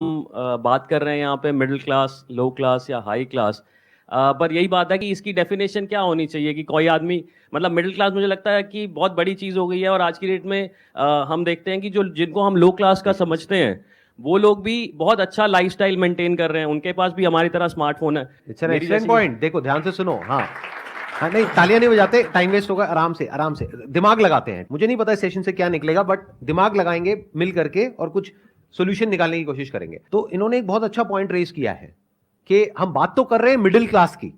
बात कर रहे हैं यहाँ पे मिडिल क्लास, लो क्लास या हाई क्लास। पर यही बात है कि इसकी डेफिनेशन क्या होनी चाहिए कि कोई आदमी मतलब मिडिल क्लास मुझे लगता है कि बहुत बड़ी चीज़ हो गई है। और आज की डेट में हम देखते हैं कि जो जिनको हम लो क्लास का समझते हैं वो लोग भी बहुत अच्छा लाइफस्टाइल मेंटेन कर रहे हैं, उनके पास भी हमारी तरह स्मार्टफोन है। इट्स एन मेरी एक्सीलेंट जैसी पॉइंट। देखो ध्यान से सुनो। हाँ हाँ, नहीं तालियां नहीं बजाते, टाइम वेस्ट होगा। आराम से आराम से दिमाग लगाते हैं। मुझे नहीं पता इस सेशन से क्या निकलेगा, बट दिमाग लगाएंगे मिल करके और कुछ सोल्यूशन निकालने की कोशिश करेंगे। तो इन्होंने एक बहुत अच्छा पॉइंट रेज किया है कि हम बात तो कर रहे हैं मिडिल क्लास की।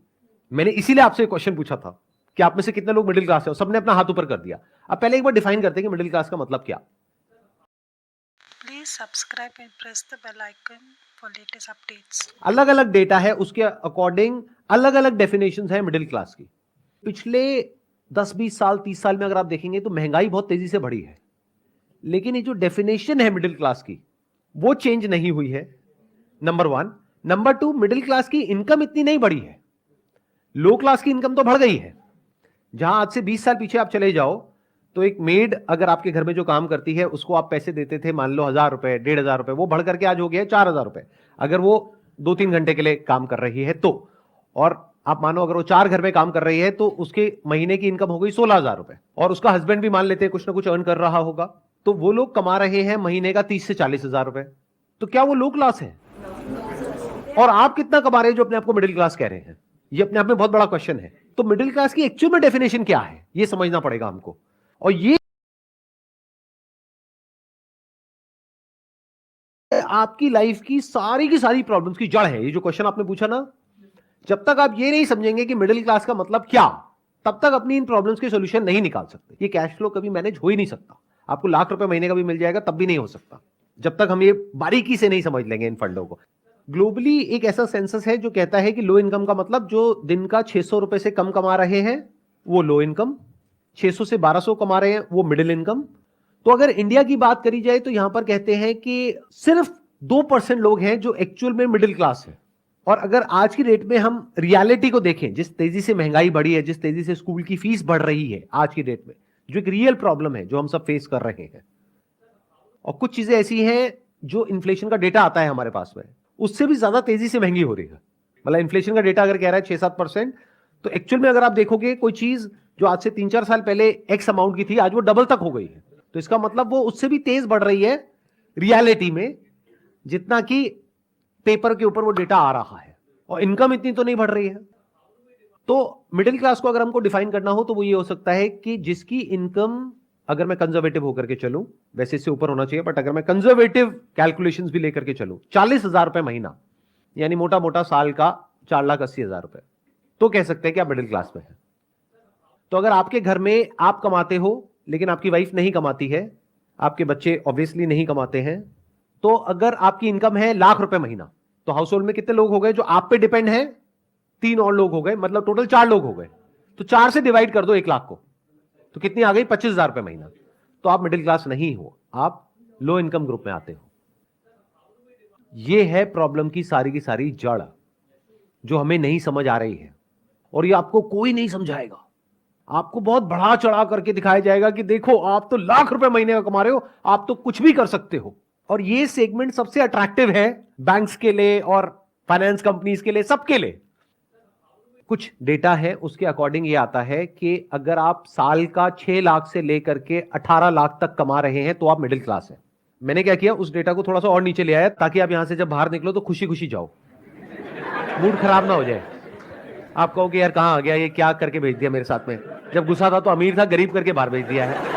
मैंने इसीलिए आपसे क्वेश्चन पूछा था कि आप में से कितने लोग मिडिल क्लास है, और सबने अपना हाथ ऊपर कर दिया। अब पहले एक बार डिफाइन करते हैं कि मिडिल क्लास का मतलब क्या। Please subscribe and press the bell icon for latest updates. अलग अलग डेटा है, उसके अकॉर्डिंग अलग अलग डेफिनेशंस है मिडिल क्लास की। पिछले 10-20 साल 30 साल में अगर आप देखेंगे तो महंगाई बहुत तेजी से बढ़ी है, लेकिन ये जो डेफिनेशन है मिडिल क्लास की वो चेंज नहीं हुई है, number one. Number two, middle class की इनकम इतनी नहीं बढ़ी है, लो क्लास की इनकम तो बढ़ गई है। जहां आज से 20 साल पीछे आप चले जाओ तो एक मेड अगर आपके घर में जो काम करती है उसको आप पैसे देते थे, मान लो 1,000 रुपए 1,500 रुपए, वो बढ़ करके आज हो गया 4,000 रुपए अगर वो 2-3 घंटे के लिए काम कर रही है तो। और आप मानो अगर वो 4 घर में काम कर रही है तो उसके महीने की इनकम हो गई 16,000 रुपए, और उसका हस्बैंड भी मान लेते हैं कुछ ना कुछ अर्न कर रहा होगा, तो वो लोग कमा रहे हैं महीने का 30 से 40,000 रुपए। तो क्या वो लो क्लास है? और आप कितना कमा रहे हैं जो अपने आप को मिडिल क्लास कह रहे हैं? ये अपने आप में बहुत बड़ा क्वेश्चन है। तो मिडिल क्लास की एक्चुअल में डेफिनेशन क्या है ये समझना पड़ेगा हमको। और ये आपकी लाइफ की सारी प्रॉब्लम्स की जड़ है। ये जो क्वेश्चन आपने पूछा ना, जब तक आप ये नहीं समझेंगे कि मिडिल क्लास का मतलब क्या, तब तक अपनी इन प्रॉब्लम्स के सॉल्यूशन नहीं निकाल सकते। ये कैश फ्लो कभी मैनेज हो ही नहीं सकता। आपको लाख रुपए महीने का भी मिल जाएगा तब भी नहीं हो सकता, जब तक हम ये बारीकी से नहीं समझ लेंगे इन फंडों को। ग्लोबली एक ऐसा सेंसस है जो कहता है कि लो इनकम का मतलब जो दिन का 600 रुपए से कम कमा रहे हैं वो लो इनकम, 600 से 1200 कमा रहे हैं वो मिडिल इनकम। तो अगर इंडिया की बात करी जाए तो यहां पर कहते हैं कि सिर्फ 2% लोग हैं जो एक्चुअल में मिडिल क्लास है। और अगर आज की डेट में हम रियलिटी को देखें, जिस तेजी से महंगाई बढ़ी है, जिस तेजी से स्कूल की फीस बढ़ रही है आज की डेट में, जो एक रियल प्रॉब्लम है जो हम सब फेस कर रहे हैं, और कुछ चीजें ऐसी हैं जो इन्फ्लेशन का डेटा आता है हमारे पास में, उससे भी ज्यादा तेजी से महंगी हो रही है। मतलब इन्फ्लेशन का डेटा अगर कह रहा है 6-7%, तो एक्चुअल में अगर आप देखोगे कोई चीज जो आज से 3-4 साल पहले एक्स अमाउंट की थी आज वो डबल तक हो गई है। तो इसका मतलब वो उससे भी तेज बढ़ रही है रियलिटी में, जितना कि पेपर के ऊपर वो डेटा आ रहा है। और इनकम इतनी तो नहीं बढ़ रही है। तो मिडिल क्लास को अगर हमको डिफाइन करना हो तो वो ये हो सकता है कि जिसकी इनकम, अगर मैं कंजर्वेटिव होकर के चलूं, वैसे इससे ऊपर होना चाहिए, बट अगर मैं कंजर्वेटिव कैलकुलेशंस भी लेकर के चलूं, 40,000 रुपए महीना, यानी मोटा मोटा साल का 4,80,000 रुपए, तो कह सकते हैं कि आप मिडिल क्लास में हैं। तो अगर आपके घर में आप कमाते हो लेकिन आपकी वाइफ नहीं कमाती है, आपके बच्चे ऑब्वियसली नहीं कमाते हैं, तो अगर आपकी इनकम है लाख रुपए महीना, तो हाउस होल्ड में कितने लोग हो गए जो आप पे डिपेंड है? 3 और लोग हो गए, मतलब टोटल 4 लोग हो गए। तो 4 से डिवाइड कर दो 1 लाख को, तो कितनी आ गई? 25,000 रुपए महीना। तो आप मिडिल क्लास नहीं हो, आप लो इनकम ग्रुप में आते हो। यह है प्रॉब्लम की सारी जड़ जो हमें नहीं समझ आ रही है, और ये आपको कोई नहीं समझाएगा। आपको बहुत बढ़ा चढ़ा करके दिखाया जाएगा कि देखो आप तो लाख रुपए महीने का कमा रहे हो, आप तो कुछ भी कर सकते हो। और ये सेगमेंट सबसे अट्रैक्टिव है बैंक्स के लिए और फाइनेंस कंपनीज के लिए, सबके लिए। कुछ डेटा है उसके अकॉर्डिंग ये आता है कि अगर आप साल का 6 लाख से लेकर के 18 लाख तक कमा रहे हैं तो आप मिडिल क्लास है। मैंने क्या किया, उस डेटा को थोड़ा सा और नीचे ले आया ताकि आप यहां से जब बाहर निकलो तो खुशी खुशी जाओ, मूड खराब ना हो जाए। आप कहो कि यार कहां आ गया, ये क्या करके भेज दिया मेरे साथ में, जब गुस्सा था तो अमीर था, गरीब करके बाहर भेज दिया है।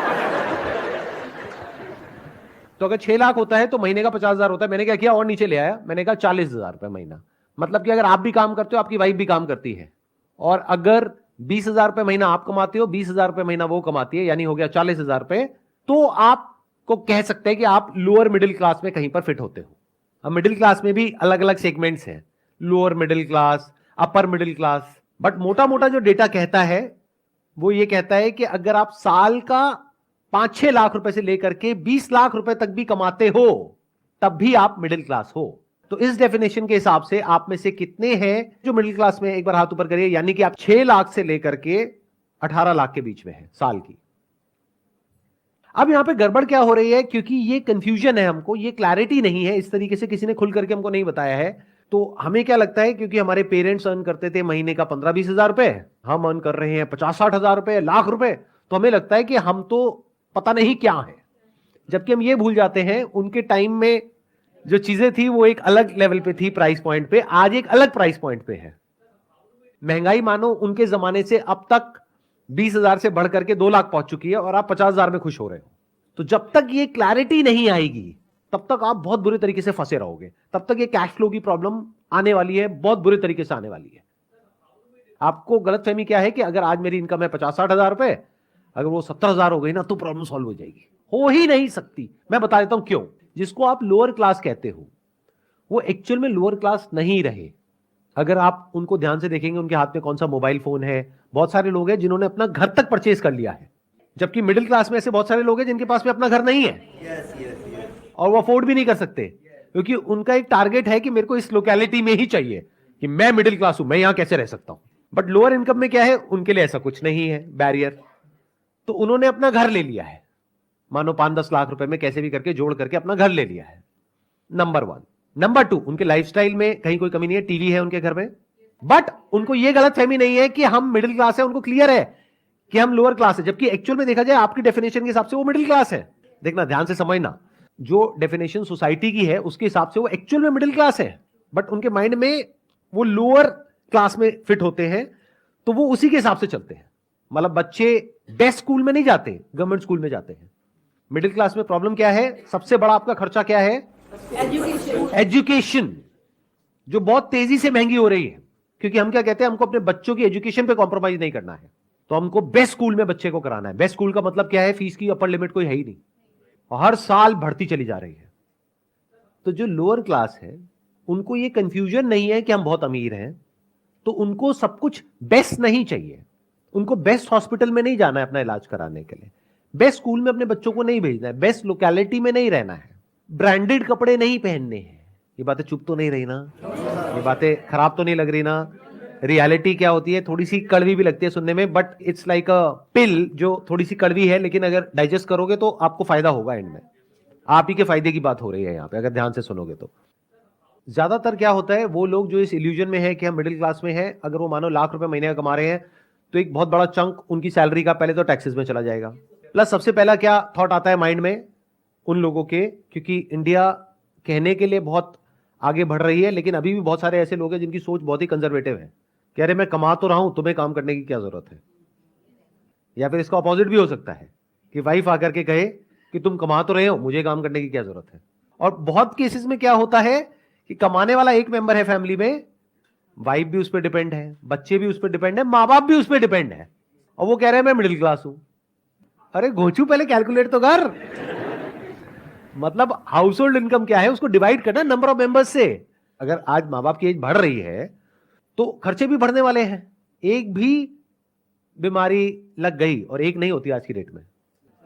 तो अगर 6 लाख होता है तो महीने का 50,000 होता है। मैंने क्या किया, और नीचे ले आया, मैंने कहा 40,000 रुपए महीना। मतलब कि अगर आप भी काम करते हो, आपकी वाइफ भी काम करती है, और अगर 20,000 रुपए महीना आप कमाते हो, 20,000 रुपए महीना वो कमाती है, यानी हो गया 40,000 रुपए, तो आपको कह सकते हैं कि आप लोअर मिडिल क्लास में कहीं पर फिट होते हो। अब मिडिल क्लास में भी अलग अलग सेगमेंट्स हैं, lower middle class, upper middle class. But मोटा मोटा जो डेटा कहता है वो ये कहता है कि अगर आप साल का 5-6 लाख रुपए से लेकर के 20 लाख रुपए तक भी कमाते हो तब भी आप मिडिल क्लास हो। तो इस डेफिनेशन के हिसाब से आप में से कितने हैं जो मिडिल क्लास में? एक बार हाथ ऊपर करिए। यानी कि आप 6 लाख से लेकर के 18 लाख के बीच में हैं साल की। अब यहां पे गड़बड़ क्या हो रही है, क्योंकि ये कंफ्यूजन है हमको, ये क्लैरिटी नहीं है, इस तरीके से किसी ने खुल करके हमको नहीं बताया है। तो हमें क्या लगता है, क्योंकि हमारे पेरेंट्स अर्न करते थे महीने का 15-20 हजार रुपए, हम अर्न कर रहे हैं 50-60 हजार रुपए, लाख रुपए, तो हमें लगता है कि हम तो पता नहीं क्या है। जबकि हम ये भूल जाते हैं उनके टाइम में जो चीजें थी वो एक अलग लेवल पे थी, प्राइस पॉइंट पे, आज एक अलग प्राइस पॉइंट पे है। महंगाई मानो उनके जमाने से अब तक 20,000 से बढ़ करके 2 लाख पहुंच चुकी है और आप 50,000 में खुश हो रहे हो। तो जब तक ये क्लैरिटी नहीं आएगी तब तक आप बहुत बुरे तरीके से फंसे रहोगे, तब तक ये कैश फ्लो की प्रॉब्लम आने वाली है, बहुत बुरे तरीके से आने वाली है। आपको गलतफहमी क्या है कि अगर आज मेरी इनकम है 50-60 हजार रुपए, अगर वो 70,000 हो गई ना तो प्रॉब्लम सॉल्व हो जाएगी। हो ही नहीं सकती। मैं बता देता हूं क्यों। जिसको आप लोअर क्लास कहते हो वो एक्चुअल में लोअर क्लास नहीं रहे। अगर आप उनको ध्यान से देखेंगे, उनके हाथ में कौन सा मोबाइल फोन है। बहुत सारे लोग हैं जिन्होंने अपना घर तक परचेज कर लिया है, जबकि मिडिल क्लास में ऐसे बहुत सारे लोग हैं जिनके पास में अपना घर नहीं है और वो अफोर्ड भी नहीं कर सकते, क्योंकि उनका एक टारगेट है कि मेरे को इस लोकेलिटी में ही चाहिए, कि मैं मिडिल क्लास हूं, मैं यहां कैसे रह सकता हूं। बट लोअर इनकम में क्या है, उनके लिए ऐसा कुछ नहीं है बैरियर। तो उन्होंने अपना घर ले लिया है, मानो 5-10 लाख रुपए में कैसे भी करके जोड़ करके अपना घर ले लिया है। नंबर 1। नंबर 2, उनके लाइफस्टाइल में कहीं कोई कमी नहीं है, टीवी है उनके घर में, बट उनको यह गलतफहमी नहीं है कि हम मिडिल क्लास है। उनको क्लियर है कि हम लोअर क्लास है, जबकि एक्चुअल में देखा जाए आपकी डेफिनेशन के हिसाब से वो मिडिल क्लास है। देखना, ध्यान से समझना, जो डेफिनेशन सोसाइटी की है उसके हिसाब से वो एक्चुअल में मिडिल क्लास है, बट उनके माइंड में वो लोअर क्लास में फिट होते हैं, तो वो उसी के हिसाब से चलते हैं। मतलब बच्चे बेस्ट स्कूल में नहीं जाते, गवर्नमेंट स्कूल में जाते हैं। मिडिल क्लास में प्रॉब्लम क्या है, सबसे बड़ा आपका खर्चा क्या है, एजुकेशन, जो बहुत तेजी से महंगी हो रही है। क्योंकि हम क्या कहते हैं, हमको अपने बच्चों की एजुकेशन पे कॉम्प्रोमाइज नहीं करना है, तो हमको बेस्ट स्कूल में बच्चे को कराना है। बेस्ट स्कूल का मतलब क्या है, फीस की अपर लिमिट कोई है ही नहीं, और हर साल बढ़ती चली जा रही है। तो जो लोअर क्लास है उनको ये कंफ्यूजन नहीं है कि हम बहुत अमीर हैं, तो उनको सब कुछ बेस्ट नहीं चाहिए। उनको बेस्ट हॉस्पिटल में नहीं जाना है अपना इलाज कराने के लिए, बेस्ट स्कूल में अपने बच्चों को नहीं भेजना है, बेस्ट लोकेलिटी में नहीं रहना है, ब्रांडेड कपड़े नहीं पहनने हैं। ये बातें चुप तो नहीं रही ना, ये बातें खराब तो नहीं लग रही ना। रियलिटी क्या होती है, थोड़ी सी कड़वी भी लगती है सुनने में, बट इट्स लाइक अ पिल जो थोड़ी सी कड़वी है, लेकिन अगर डाइजेस्ट करोगे तो आपको फायदा होगा एंड में। आप ही के फायदे की बात हो रही है यहाँ पे, अगर ध्यान से सुनोगे तो। ज्यादातर क्या होता है, वो लोग जो इस इल्यूजन में है कि हम मिडिल क्लास में हैं, अगर वो मानो लाख रुपए महीने का कमा रहे हैं, तो एक बहुत बड़ा चंक उनकी सैलरी का पहले तो टैक्सेस में चला जाएगा। प्लस सबसे पहला क्या थॉट आता है माइंड में उन लोगों के, क्योंकि इंडिया कहने के लिए बहुत आगे बढ़ रही है, लेकिन अभी भी बहुत सारे ऐसे लोग हैं जिनकी सोच बहुत ही कंजर्वेटिव है। कह रहे मैं कमा तो रहा हूं, तुम्हें काम करने की क्या जरूरत है। या फिर इसका ऑपोजिट भी हो सकता है कि वाइफ आकर के कहे कि तुम कमा तो रहे हो, मुझे काम करने की क्या जरूरत है। और बहुत केसेस में क्या होता है कि कमाने वाला एक मेंबर है फैमिली में, वाइफ भी उस पर डिपेंड है, बच्चे भी उस पर डिपेंड है, माँ बाप भी उस पर डिपेंड है, और वो कह रहे हैं मैं मिडिल क्लास हूं। अरे घोचू, पहले कैलकुलेट तो कर। मतलब हाउस होल्ड इनकम क्या है उसको डिवाइड करना नंबर ऑफ मेंबर्स से। अगर आज माँ बाप की एज बढ़ रही है तो खर्चे भी बढ़ने वाले हैं। एक भी बीमारी लग गई, और एक नहीं होती आज की डेट में,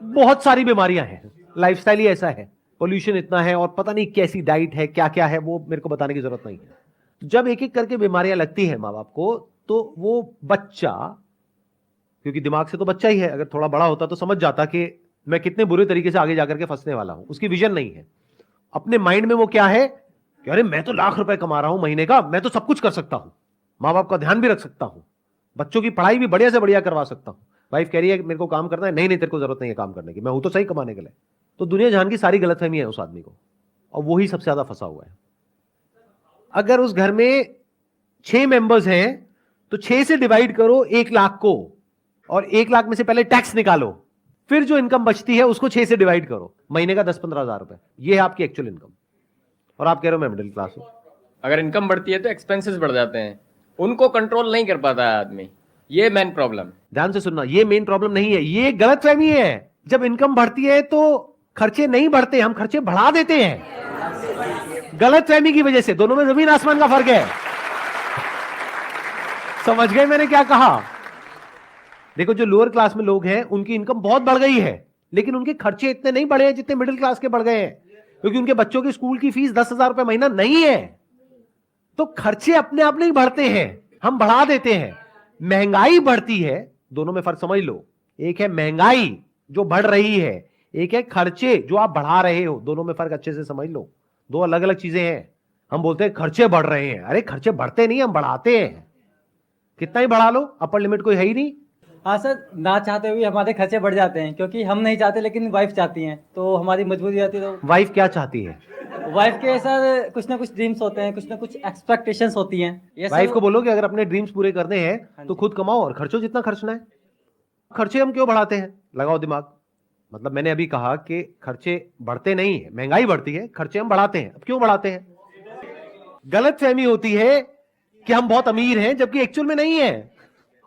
बहुत सारी बीमारियां हैं। लाइफस्टाइल ही ऐसा है, पोल्यूशन इतना है, और पता नहीं कैसी डाइट है, क्या क्या है, वो मेरे को बताने की जरूरत नहीं है। जब एक एक करके बीमारियां लगती है माँ बाप को, तो वो बच्चा, क्योंकि दिमाग से तो बच्चा ही है, अगर थोड़ा बड़ा होता तो समझ जाता कि मैं कितने बुरे तरीके से आगे जाकर के फंसने वाला हूं। उसकी विजन नहीं है। अपने माइंड में वो क्या है कि अरे मैं तो लाख रुपए कमा रहा हूं महीने का, मैं तो सब कुछ कर सकता हूं, माँ बाप का ध्यान भी रख सकता हूं, बच्चों की पढ़ाई भी बढ़िया से बढ़िया करवा सकता हूं। वाइफ कह रही है मेरे को काम करना है, नहीं नहीं तेरे को जरूरत नहीं है काम करने की, मैं हूं तो सही कमाने के लिए। तो दुनिया जहान की सारी गलतफहमी है उस आदमी को, और वही सबसे ज्यादा फंसा हुआ है। अगर उस घर में 6 मेंबर्स हैं तो 6 से डिवाइड करो 1 लाख को, और 1 लाख में से पहले टैक्स निकालो, फिर जो इनकम बचती है उसको 6 से डिवाइड करो, महीने का 10-15 हजार रुपए, ये है आपकी एक्चुअल इनकम। और आप कह रहे हो मैं मिडिल क्लास हूं। अगर इनकम बढ़ती है तो एक्सपेंसेस बढ़ जाते हैं, उनको कंट्रोल नहीं कर पाता है आदमी, ये मेन प्रॉब्लम। ध्यान से सुनना, ये मेन प्रॉब्लम नहीं है, ये गलतफहमी है। जब इनकम बढ़ती है तो खर्चे नहीं बढ़ते, हम खर्चे बढ़ा देते हैं गलतफहमी की वजह से। दोनों में जमीन आसमान का फर्क है। समझ गए मैंने क्या कहा? देखो, जो लोअर क्लास में लोग हैं उनकी इनकम बहुत बढ़ गई है, लेकिन उनके खर्चे इतने नहीं बढ़े हैं जितने मिडिल क्लास के बढ़ गए हैं, क्योंकि उनके बच्चों की स्कूल की फीस 10,000 रुपए महीना नहीं है। तो खर्चे अपने आप नहीं बढ़ते हैं, हम बढ़ा देते हैं। महंगाई बढ़ती है, दोनों में फर्क समझ लो। एक है महंगाई जो बढ़ रही है, एक है खर्चे जो आप बढ़ा रहे हो, दोनों में फर्क अच्छे से समझ लो, दो अलग अलग चीजें हैं। हम बोलते हैं खर्चे बढ़ रहे हैं, अरे खर्चे बढ़ते नहीं, हम बढ़ाते हैं। कितना ही बढ़ा लो, अपर लिमिट कोई है ही नहीं। हाँ सर, ना चाहते हुए हमारे खर्चे बढ़ जाते हैं, क्योंकि हम नहीं चाहते लेकिन वाइफ चाहती हैं, तो हमारी मजबूरी रहती है। तो वाइफ क्या चाहती है? वाइफ के सर कुछ ना कुछ ड्रीम्स होते हैं, कुछ ना कुछ एक्सपेक्टेशंस होती हैं। ये वाइफ सब को बोलो कि अगर अपने ड्रीम्स पूरे करने हैं तो खुद कमाओ और खर्चो जितना खर्चना है। खर्चे हम क्यों बढ़ाते हैं? लगाओ दिमाग। मतलब मैंने अभी कहा कि खर्चे बढ़ते नहीं है, महंगाई बढ़ती है, खर्चे हम बढ़ाते हैं। अब क्यों बढ़ाते हैं? गलत फहमी होती है कि हम बहुत अमीर हैं, जबकि एक्चुअल में नहीं है,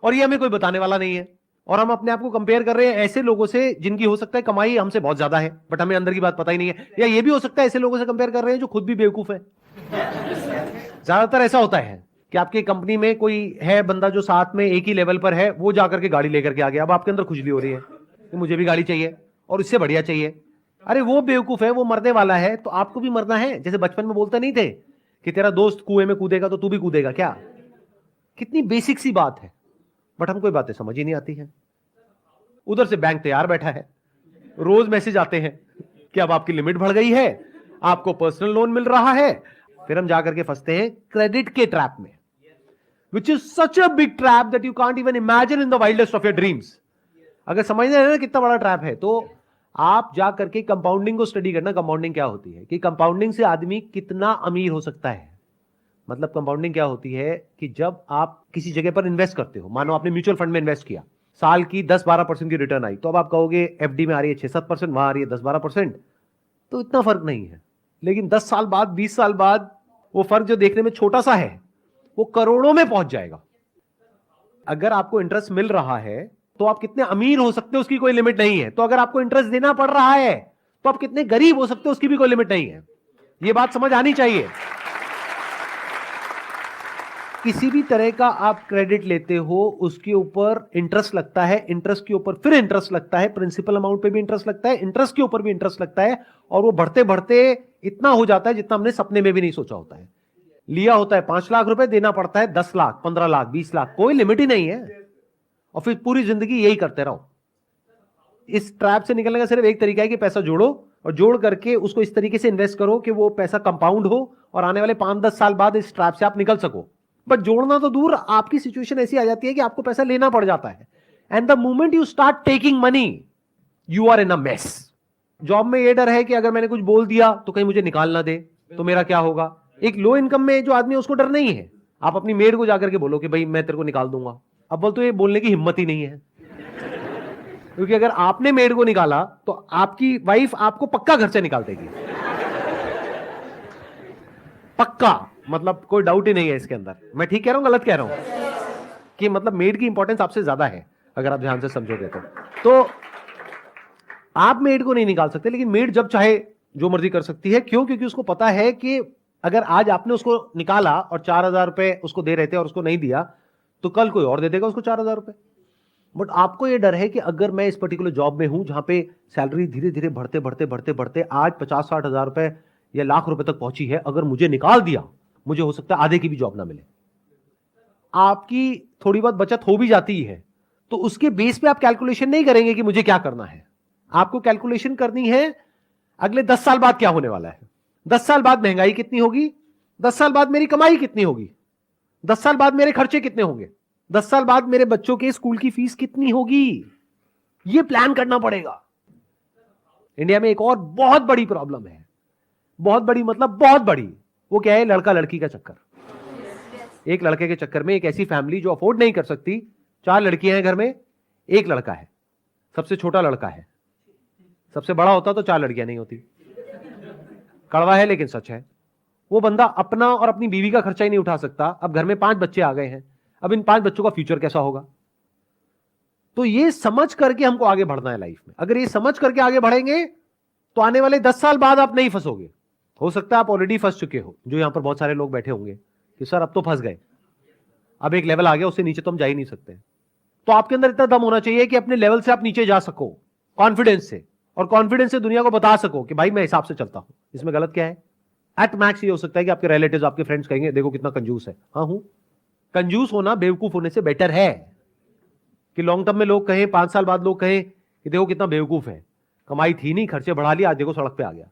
और ये हमें कोई बताने वाला नहीं है। और हम अपने आप को कंपेयर कर रहे हैं ऐसे लोगों से जिनकी हो सकता है कमाई हमसे बहुत ज्यादा है, बट हमें अंदर की बात पता ही नहीं है। या ये भी हो सकता है ऐसे लोगों से कंपेयर कर रहे हैं जो खुद भी बेवकूफ है। ज्यादातर ऐसा होता है कि आपकी कंपनी में कोई है बंदा जो साथ में एक ही लेवल पर है, वो जाकर के गाड़ी लेकर के आ गया, अब आपके अंदर खुजली हो रही है कि मुझे भी गाड़ी चाहिए और इससे बढ़िया चाहिए। अरे वो बेवकूफ है, वो मरने वाला है, तो आपको भी मरना है। जैसे बचपन में बोलते नहीं थे कि तेरा दोस्त कुएं में कूदेगा तो तू भी कूदेगा क्या? कितनी बेसिक सी बात है, बट हमको बातें समझ ही नहीं आती है। उधर से बैंक तैयार बैठा है, रोज मैसेज आते हैं कि अब आपकी लिमिट बढ़ गई है, आपको पर्सनल लोन मिल रहा है। फिर हम जाकर के फंसते हैं क्रेडिट के ट्रैप में, which is such a big trap that you can't even imagine in the wildest of your dreams. अगर समझना है ना कितना बड़ा ट्रैप है, तो आप जाकर के कंपाउंडिंग को स्टडी करना। कंपाउंडिंग क्या होती है कि कंपाउंडिंग से आदमी कितना अमीर हो सकता है। मतलब कंपाउंडिंग क्या होती है कि जब आप किसी जगह पर इन्वेस्ट करते हो, मानो आपने म्यूचुअल फंड में इन्वेस्ट किया, साल की 10-12% की रिटर्न आई, तो अब आप कहोगे एफडी में आ रही है 6-7%, वहां आ रही है 10-12%, तो इतना फर्क नहीं है। लेकिन 10 साल बाद, 20 साल बाद वो फर्क जो देखने में छोटा सा है वो करोड़ों में पहुंच जाएगा। अगर आपको इंटरेस्ट मिल रहा है तो आप कितने अमीर हो सकते हो उसकी कोई लिमिट नहीं है। तो अगर आपको इंटरेस्ट देना पड़ रहा है तो आप कितने गरीब हो सकते हो उसकी भी कोई लिमिट नहीं है। यह बात समझ आनी चाहिए। किसी भी तरह का आप क्रेडिट लेते हो उसके ऊपर इंटरेस्ट लगता है, इंटरेस्ट के ऊपर फिर इंटरेस्ट लगता है, प्रिंसिपल अमाउंट पे भी इंटरेस्ट लगता है, इंटरेस्ट के ऊपर भी इंटरेस्ट लगता है, और वो बढ़ते बढ़ते इतना हो जाता है जितना हमने सपने में भी नहीं सोचा होता है। लिया होता है 5 लाख रुपए, देना पड़ता है 10 लाख, 15 लाख, 20 लाख, कोई लिमिट ही नहीं है, और फिर पूरी जिंदगी यही करते रहो। इस ट्रैप से निकलने का सिर्फ एक तरीका है कि पैसा जोड़ो, और जोड़ करके उसको इस तरीके से इन्वेस्ट करो कि वो पैसा कंपाउंड हो और आने वाले 5-10 साल बाद इस ट्रैप से आप निकल सको। बट जोड़ना तो दूर, आपकी सिचुएशन ऐसी आ जाती है कि आपको पैसा लेना पड़ जाता है, and the moment you start taking money you are in a mess. Job में ये डर है कि अगर मैंने कुछ बोल दिया तो कहीं मुझे निकाल ना दे, तो मेरा क्या होगा। एक लो इनकम में जो आदमी है उसको डर नहीं है। आप अपनी मेड को जाकर के बोलो कि भाई मैं तेरे को निकाल दूंगा, अब बोल तो ये बोलने की हिम्मत ही नहीं है, क्योंकि अगर आपने मेड को निकाला तो आपकी वाइफ आपको पक्का घर से निकाल देगी, पक्का। मतलब कोई डाउट ही नहीं है इसके अंदर। मैं ठीक कह रहा हूं गलत कह रहा हूं कि मतलब मेड की इंपॉर्टेंस आपसे ज्यादा है अगर आप ध्यान से समझोगे तो आप मेड को नहीं निकाल सकते, लेकिन मेड जब चाहे जो मर्जी कर सकती है। क्यों? क्योंकि उसको पता है कि अगर आज आपने उसको निकाला और 4,000 रुपए उसको दे रहे थे और उसको नहीं दिया तो कल कोई और दे देगा उसको 4,000 रुपए। बट आपको यह डर है कि अगर मैं इस पर्टिकुलर जॉब में हूं जहां पे सैलरी धीरे धीरे बढ़ते बढ़ते बढ़ते बढ़ते आज 50-60 हजार रुपए या लाख रुपए तक पहुंची है, अगर मुझे निकाल दिया मुझे हो सकता है आधे की भी जॉब ना मिले। आपकी थोड़ी बहुत बचत हो भी जाती है तो उसके बेस पे आप कैलकुलेशन नहीं करेंगे कि मुझे क्या करना है। आपको कैलकुलेशन करनी है अगले 10 साल बाद क्या होने वाला है, 10 साल बाद महंगाई कितनी होगी, 10 साल बाद मेरी कमाई कितनी होगी, 10 साल बाद मेरे खर्चे कितने होंगे, 10 साल बाद मेरे बच्चों के स्कूल की फीस कितनी होगी। यह प्लान करना पड़ेगा। इंडिया में एक और बहुत बड़ी प्रॉब्लम है, बहुत बड़ी मतलब बहुत बड़ी। वो क्या है? लड़का लड़की का चक्कर। एक लड़के के चक्कर में एक ऐसी फैमिली जो अफोर्ड नहीं कर सकती, 4 लड़कियां हैं घर में, एक लड़का है, सबसे छोटा लड़का है। सबसे बड़ा होता तो 4 लड़कियां नहीं होती। कड़वा है लेकिन सच है। वो बंदा अपना और अपनी बीवी का खर्चा ही नहीं उठा सकता। अब घर में 5 बच्चे आ गए हैं, अब इन 5 बच्चों का फ्यूचर कैसा होगा। तो ये समझ करके हमको आगे बढ़ना है लाइफ में। अगर ये समझ करके आगे बढ़ेंगे तो आने वाले 10 साल बाद आप नहीं फंसोगे। हो सकता है आप ऑलरेडी फंस चुके हो, जो यहां पर बहुत सारे लोग बैठे होंगे कि सर अब तो फंस गए, अब एक लेवल आ गया, उससे नीचे तो हम जा ही नहीं सकते। तो आपके अंदर इतना दम होना चाहिए कि अपने लेवल से आप नीचे जा सको कॉन्फिडेंस से, और कॉन्फिडेंस से दुनिया को बता सको कि भाई मैं हिसाब से चलता हूं, इसमें गलत क्या है। एट मैक्स ये हो सकता है कि आपके रिलेटिव्स, आपके फ्रेंड्स कहेंगे देखो कितना कंजूस है। हाँ हूं, कंजूस होना बेवकूफ होने से बेटर है कि लॉन्ग टर्म में लोग कहें, 5 साल बाद लोग कहें कि देखो कितना बेवकूफ है। कमाई थी नहीं, खर्चे बढ़ा लिया, आज देखो सड़क पे आ गया।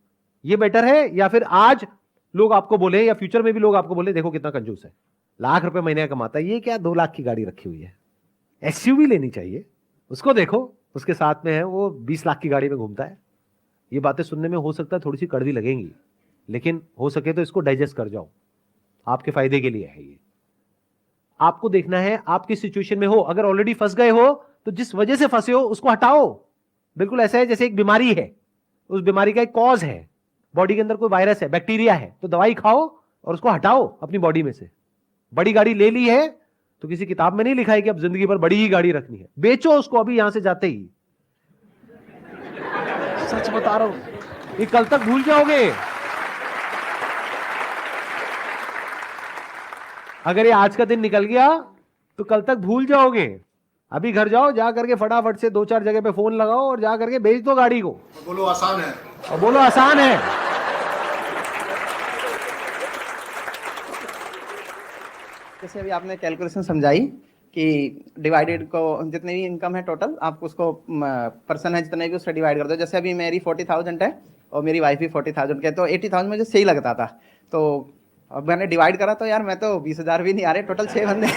ये बेटर है या फिर आज लोग आपको बोले या फ्यूचर में भी लोग आपको बोले देखो कितना कंजूस है, लाख रुपए महीने का कमाता है, ये क्या 2 लाख की गाड़ी रखी हुई है। एसयूवी लेनी चाहिए उसको, देखो उसके साथ में है वो 20 लाख की गाड़ी में घूमता है। ये बातें सुनने में हो सकता है थोड़ी सी कड़वी लगेंगी, लेकिन हो सके तो इसको डाइजेस्ट कर जाओ, आपके फायदे के लिए है ये। आपको देखना है आप किस सिचुएशन में हो। अगर ऑलरेडी फंस गए हो तो जिस वजह से फंसे हो उसको हटाओ। बिल्कुल ऐसा है जैसे एक बीमारी है, उस बीमारी का एक कॉज है, बॉडी के अंदर कोई वायरस है, बैक्टीरिया है, तो दवाई खाओ और उसको हटाओ अपनी बॉडी में से। बड़ी गाड़ी ले ली है तो किसी किताब में नहीं लिखा है कि अब जिंदगी भर बड़ी ही गाड़ी रखनी है, बेचो उसको अभी यहां से जाते ही। सच बता रहा हूं, ये कल तक भूल जाओगे। अगर ये आज का दिन निकल गया तो कल तक भूल जाओगे। अभी घर जाओ, जा करके फटाफट से 2-4 जगह पे फोन लगाओ और जा करके बेच दो गाड़ी को। बोलो आसान है, और बोलो आसान है। जैसे अभी आपने कैलकुलेशन समझाई कि डिवाइडेड को जितनी भी इनकम है टोटल आप उसको पर्सन है जितने भी उससे डिवाइड कर दो। जैसे अभी मेरी 40,000 है और मेरी वाइफ भी 40,000 के, तो 80,000 मुझे सही लगता था। तो अब मैंने डिवाइड करा तो यार मैं तो 20,000 भी नहीं आ रहे, टोटल 6 बंदे।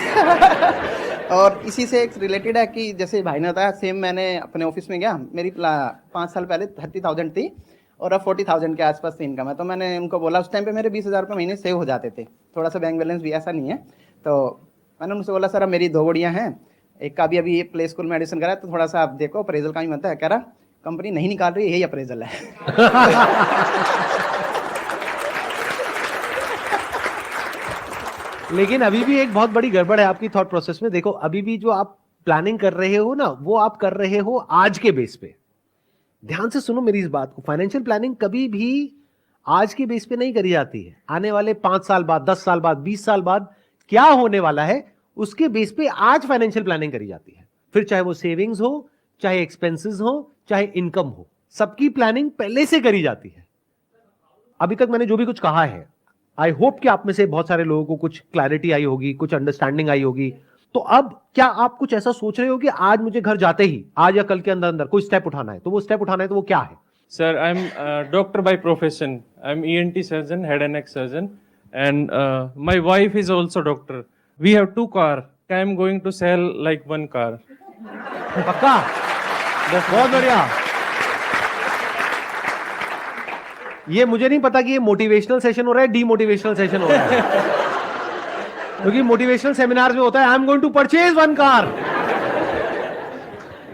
और इसी से एक रिलेटेड है कि जैसे भाई ने बताया, सेम मैंने अपने ऑफिस में गया, मेरी 5 साल पहले 30,000 थी और अब 40,000 के आसपास इनकम है। तो मैंने उनको बोला, उस टाइम पे मेरे 20,000 रुपये महीने सेव हो जाते थे, थोड़ा सा बैंक बैलेंस भी ऐसा नहीं है। तो मैंने उनसे बोला सर अब मेरी 2 गुड़ियाँ हैं, एक का भी अभी प्ले स्कूल में एडमिशन करा है, तो थोड़ा सा आप देखो अप्रेजल का भी मत है। कह रहा कंपनी नहीं निकाल रही, यही अप्रेजल है। लेकिन अभी भी एक बहुत बड़ी गड़बड़ है आपकी थॉट प्रोसेस में। देखो अभी भी जो आप प्लानिंग कर रहे हो ना, वो आप कर रहे हो आज के बेस पे। ध्यान से सुनो मेरी इस बात को, फाइनेंशियल प्लानिंग कभी भी आज के बेस पे नहीं करी जाती है। आने वाले 5 साल बाद, 10 साल बाद, 20 साल बाद क्या होने वाला है उसके बेस पे आज फाइनेंशियल प्लानिंग करी जाती है। फिर चाहे वो सेविंग्स हो, चाहे एक्सपेंसेस हो, चाहे इनकम हो, सबकी प्लानिंग पहले से करी जाती है। अभी तक मैंने जो भी कुछ कहा है, आई होप कि आप में से बहुत सारे लोगों को कुछ क्लैरिटी आई होगी, कुछ अंडरस्टैंडिंग आई होगी। तो अब क्या आप कुछ ऐसा सोच रहे हो कि आज मुझे घर जाते ही, आज या कल के अंदर अंदर कोई स्टेप उठाना है, तो वो स्टेप उठाना है तो वो क्या है? Sir, I'm a doctor by profession. I'm ENT surgeon, head and neck surgeon, and my wife is also doctor. We have 2 cars. I'm going to sell like 1 car. पक्का? बहुत बढ़िया। ये मुझे नहीं पता कि ये मोटिवेशनल सेशन हो रहा है, डीमोटिवेशनल सेशन हो रहा है। क्योंकि मोटिवेशनल सेमिनार में होता है I am going to purchase 1 car.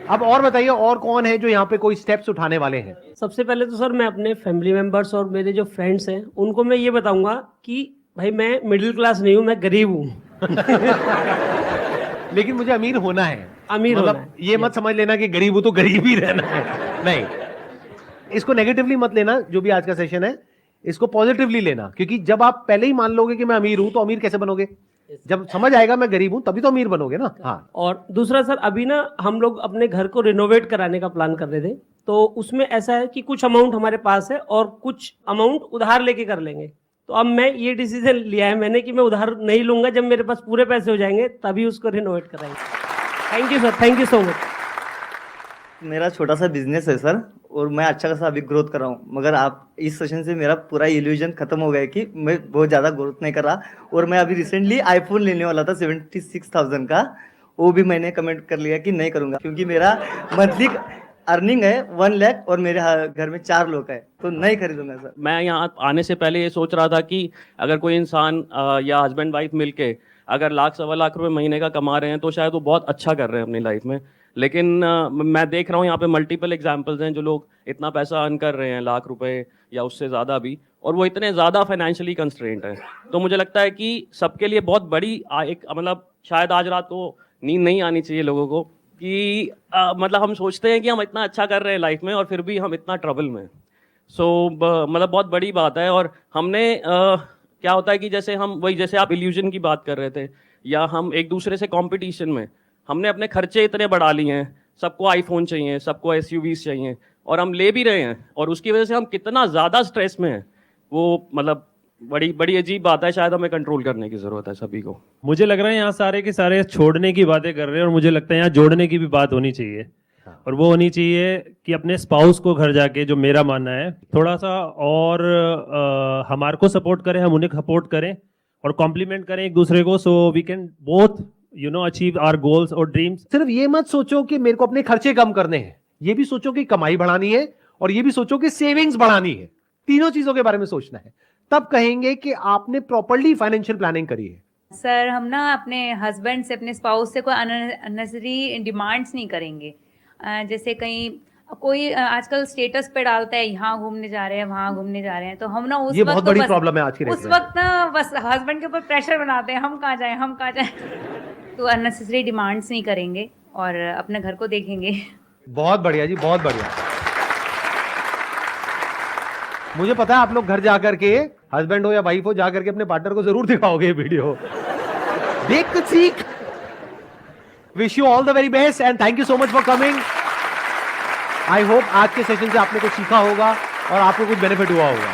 अब और बताइए, और कौन है जो यहाँ पे कोई स्टेप्स उठाने वाले हैं? सबसे पहले तो सर मैं अपने फैमिली मेंबर्स और मेरे जो फ्रेंड्स हैं उनको मैं ये बताऊंगा कि भाई मैं मिडिल क्लास नहीं हूँ, मैं गरीब हूँ। लेकिन मुझे अमीर होना है। अमीर मतलब होना है। ये मत समझ लेना कि गरीब हूं तो गरीब ही रहना है, नहीं। इसको नेगेटिवली मत लेना, जो भी आज का सेशन है इसको पॉजिटिवली लेना। क्योंकि जब आप पहले ही मान लोगे कि मैं अमीर हूं तो अमीर कैसे बनोगे? जब समझ आएगा मैं गरीब हूं तभी तो अमीर बनोगे ना। हाँ। और दूसरा सर, अभी ना हम लोग अपने घर को रिनोवेट कराने का प्लान कर रहे थे, तो उसमें ऐसा है कि कुछ अमाउंट हमारे पास है और कुछ अमाउंट उधार लेके कर लेंगे। तो अब मैं ये डिसीजन लिया है मैंने कि मैं उधार नहीं लूंगा, जब मेरे पास पूरे पैसे हो जाएंगे तभी उसको रिनोवेट कराएंगे। Thank you sir, thank you so much. मेरा छोटा सा बिजनेस है सर, और मैं अच्छा खासा अभी ग्रोथ कर रहा हूँ, मगर आप इस सेशन से मेरा पूरा इल्यूजन खत्म हो गया कि मैं बहुत ज़्यादा ग्रोथ नहीं कर रहा। और मैं अभी रिसेंटली आईफोन लेने वाला था 76,000 का, वो भी मैंने कमेंट कर लिया कि नहीं करूँगा, क्योंकि मेरा मंथली अर्निंग है 1 लाख और मेरे घर में 4 लोग हैं, तो नहीं खरीदूंगा सर। मैं यहाँ आने से पहले ये सोच रहा था कि अगर कोई इंसान या हस्बैंड वाइफ मिलके अगर 1,00,000-1,25 रुपए महीने का कमा रहे हैं तो शायद वो बहुत अच्छा कर रहे हैं अपनी लाइफ में। लेकिन मैं देख रहा हूँ यहाँ पे मल्टीपल एग्जांपल्स हैं जो लोग इतना पैसा अर्न कर रहे हैं, लाख रुपए या उससे ज़्यादा भी, और वो इतने ज़्यादा फाइनेंशियली कंस्ट्रेंट हैं। तो मुझे लगता है कि सबके लिए बहुत बड़ी एक मतलब शायद आज रात को नींद नहीं आनी चाहिए लोगों को कि मतलब हम सोचते हैं कि हम इतना अच्छा कर रहे हैं लाइफ में और फिर भी हम इतना ट्रबल में। मतलब बहुत बड़ी बात है। और हमने क्या होता है कि जैसे हम वही, जैसे आप इल्यूजन की बात कर रहे थे, या हम एक दूसरे से कंपटीशन में हमने अपने खर्चे इतने बढ़ा लिए हैं, सबको आईफोन चाहिए, सबको एसयूवीज चाहिए, और हम ले भी रहे हैं, और उसकी वजह से हम कितना ज़्यादा स्ट्रेस में हैं, वो मतलब बड़ी बड़ी अजीब बात है। शायद हमें कंट्रोल करने की ज़रूरत है सभी को। मुझे लग रहा है यहाँ सारे के सारे छोड़ने की बातें कर रहे हैं, और मुझे लगता है यहाँ जोड़ने की भी बात होनी चाहिए। हाँ। और वो होनी चाहिए कि अपने स्पाउस को घर जाके, जो मेरा मानना है, थोड़ा सा और हमारे को सपोर्ट करें, हम उन्हें सपोर्ट करें और कॉम्प्लीमेंट करें एक दूसरे को, so we can both achieve our goals और ड्रीम्स। सिर्फ ये मत सोचो कि मेरे को अपने खर्चे कम करने हैं, ये भी सोचो कि कमाई बढ़ानी है और ये भी सोचो कि सेविंग्स बढ़ानी है। तीनों चीजों के बारे में सोचना है, तब कहेंगे कि आपने प्रॉपर्ली फाइनेंशियल प्लानिंग करी है। सर हम ना अपने हस्बैंड से, अपने स्पाउस से कोई अननेसेसरी डिमांड्स नहीं करेंगे। जैसे कहीं कोई आजकल स्टेटस पे डालता है यहाँ घूमने जा रहे हैं, वहाँ घूमने जा रहे हैं, तो हम ना उस ये वक्त बहुत तो बड़ी बस प्रॉब्लम है आज की डेट उस में। वक्त ना बस हस्बैंड के ऊपर प्रेशर बनाते हैं, हम कहाँ जाएं, हम कहाँ जाएं। तो अननेसेसरी डिमांड्स नहीं करेंगे और अपने घर को देखेंगे। बहुत बढ़िया जी, बहुत बढ़िया। मुझे पता है आप लोग घर जाकर के, हस्बैंड हो या वाइफ हो, जाकर के अपने पार्टनर को जरूर दिखाओगे ये वीडियो, देख कुछ सीख। Wish you all the very best and thank you so much for coming. I hope आज के सेशन से आपने कुछ सीखा होगा और आपको कुछ बेनिफिट हुआ होगा।